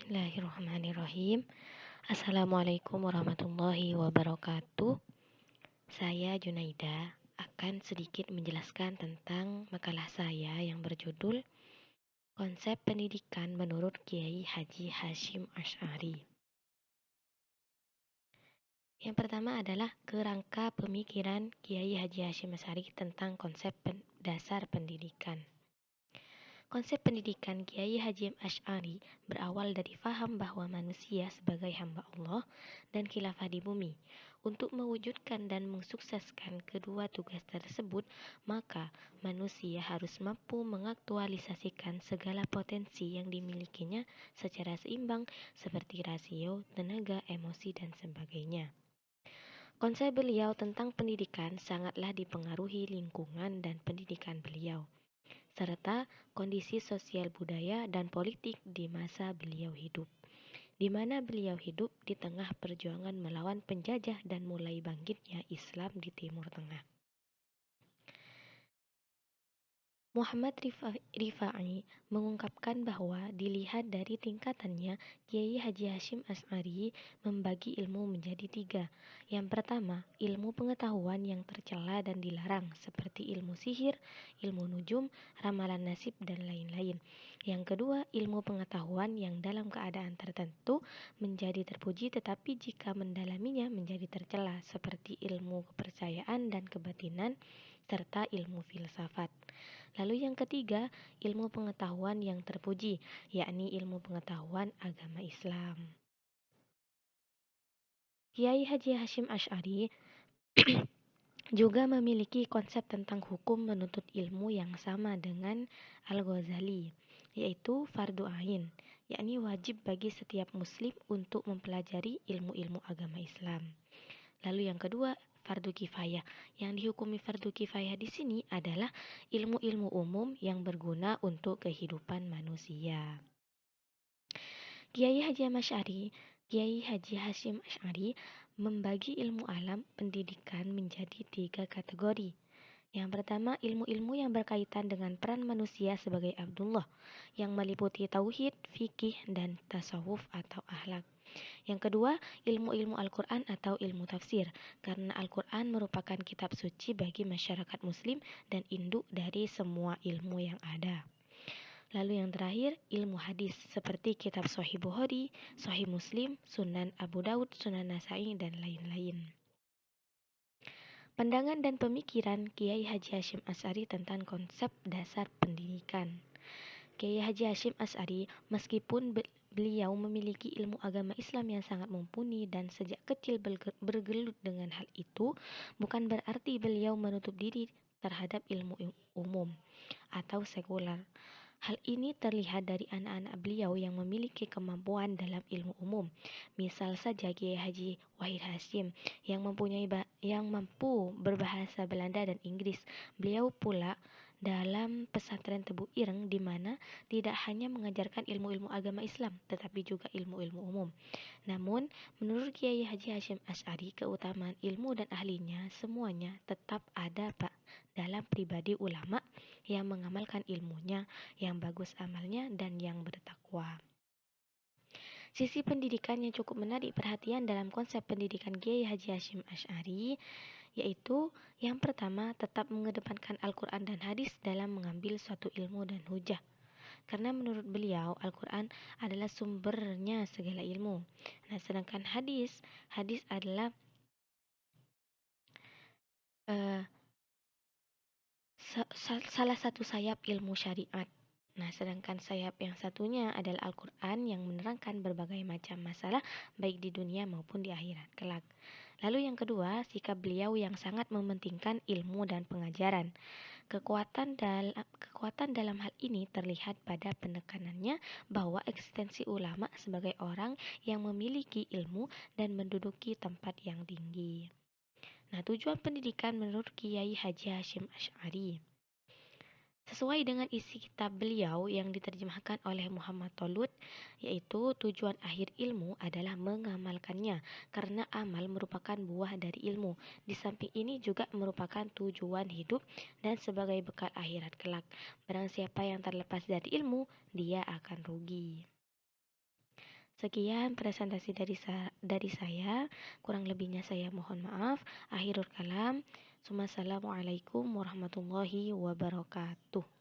Bismillahirrahmanirrahim. Assalamualaikum warahmatullahi wabarakatuh. Saya Junaida akan sedikit menjelaskan tentang makalah saya yang berjudul Konsep Pendidikan menurut Kiai Haji Hasyim Asy'ari. Yang pertama adalah kerangka pemikiran Kiai Haji Hasyim Asy'ari tentang konsep dasar pendidikan. Konsep pendidikan Kiai Hasyim Asy'ari berawal dari faham bahwa manusia sebagai hamba Allah dan khilafah di bumi. Untuk mewujudkan dan mensukseskan kedua tugas tersebut, maka manusia harus mampu mengaktualisasikan segala potensi yang dimilikinya secara seimbang seperti rasio, tenaga, emosi, dan sebagainya. Konsep beliau tentang pendidikan sangatlah dipengaruhi lingkungan dan pendidikan beliau, serta kondisi sosial budaya dan politik di masa beliau hidup, di mana beliau hidup di tengah perjuangan melawan penjajah dan mulai bangkitnya Islam di Timur Tengah. Muhammad Rifai mengungkapkan bahwa dilihat dari tingkatannya, Kiai Haji Hasyim Asy'ari membagi ilmu menjadi 3. Yang pertama, ilmu pengetahuan yang tercela dan dilarang seperti ilmu sihir, ilmu nujum, ramalan nasib, dan lain-lain. Yang kedua, ilmu pengetahuan yang dalam keadaan tertentu menjadi terpuji tetapi jika mendalaminya menjadi tercela seperti ilmu kepercayaan dan kebatinan serta ilmu filsafat. Lalu yang ketiga, ilmu pengetahuan yang terpuji, yakni ilmu pengetahuan agama Islam. Kiai Haji Hasyim Asy'ari juga memiliki konsep tentang hukum menuntut ilmu yang sama dengan Al-Ghazali, yaitu fardu ain, yakni wajib bagi setiap muslim untuk mempelajari ilmu-ilmu agama Islam. Lalu yang kedua, fardu kifayah. Yang dihukumi fardu kifayah di sini adalah ilmu-ilmu umum yang berguna untuk kehidupan manusia. Kiai Haji Hasyim Asy'ari membagi ilmu alam pendidikan menjadi 3 kategori. Yang pertama, ilmu-ilmu yang berkaitan dengan peran manusia sebagai Abdullah, yang meliputi tauhid, fikih, dan tasawuf atau akhlak. Yang kedua, ilmu-ilmu Al-Quran atau ilmu tafsir, karena Al-Quran merupakan kitab suci bagi masyarakat muslim dan induk dari semua ilmu yang ada. Lalu yang terakhir, ilmu hadis, seperti kitab Sahih Bukhari, Sahih Muslim, Sunan Abu Daud, Sunan Nasai, dan lain-lain. Pandangan dan pemikiran Kiai Haji Hasyim Asy'ari tentang konsep dasar pendidikan. Kiai Haji Hasyim Asy'ari, meskipun beliau memiliki ilmu agama Islam yang sangat mumpuni dan sejak kecil bergelut dengan hal itu, bukan berarti beliau menutup diri terhadap ilmu umum atau sekuler. Hal ini terlihat dari anak-anak beliau yang memiliki kemampuan dalam ilmu umum. Misal saja Kiai Haji Wahid Hasyim yang mampu berbahasa Belanda dan Inggris. Beliau pula dalam pesantren Tebu Ireng, di mana tidak hanya mengajarkan ilmu-ilmu agama Islam, tetapi juga ilmu-ilmu umum. Namun, menurut Kiai Haji Hasyim Asy'ari, keutamaan ilmu dan ahlinya semuanya tetap ada dalam pribadi ulama yang mengamalkan ilmunya, yang bagus amalnya, dan yang bertakwa. Sisi pendidikan yang cukup menarik perhatian dalam konsep pendidikan Kiai Haji Hasyim Asy'ari yaitu yang pertama, tetap mengedepankan Al-Quran dan hadis dalam mengambil suatu ilmu dan hujah. Karena menurut beliau, Al-Quran adalah sumbernya segala ilmu. Nah, sedangkan hadis adalah salah satu sayap ilmu syariat. Nah, sedangkan sayap yang satunya adalah Al-Quran yang menerangkan berbagai macam masalah baik di dunia maupun di akhirat kelak. Lalu yang kedua, sikap beliau yang sangat mementingkan ilmu dan pengajaran. Kekuatan dalam hal ini terlihat pada penekanannya bahwa eksistensi ulama sebagai orang yang memiliki ilmu dan menduduki tempat yang tinggi. Nah, tujuan pendidikan menurut Kiai Haji Hasyim Asy'ari sesuai dengan isi kitab beliau yang diterjemahkan oleh Muhammad Tolut, yaitu tujuan akhir ilmu adalah mengamalkannya, karena amal merupakan buah dari ilmu. Di samping ini juga merupakan tujuan hidup dan sebagai bekal akhirat kelak. Barang siapa yang terlepas dari ilmu, dia akan rugi. Sekian presentasi dari saya, kurang lebihnya saya mohon maaf. Akhirul kalam, Assalamualaikum warahmatullahi wabarakatuh.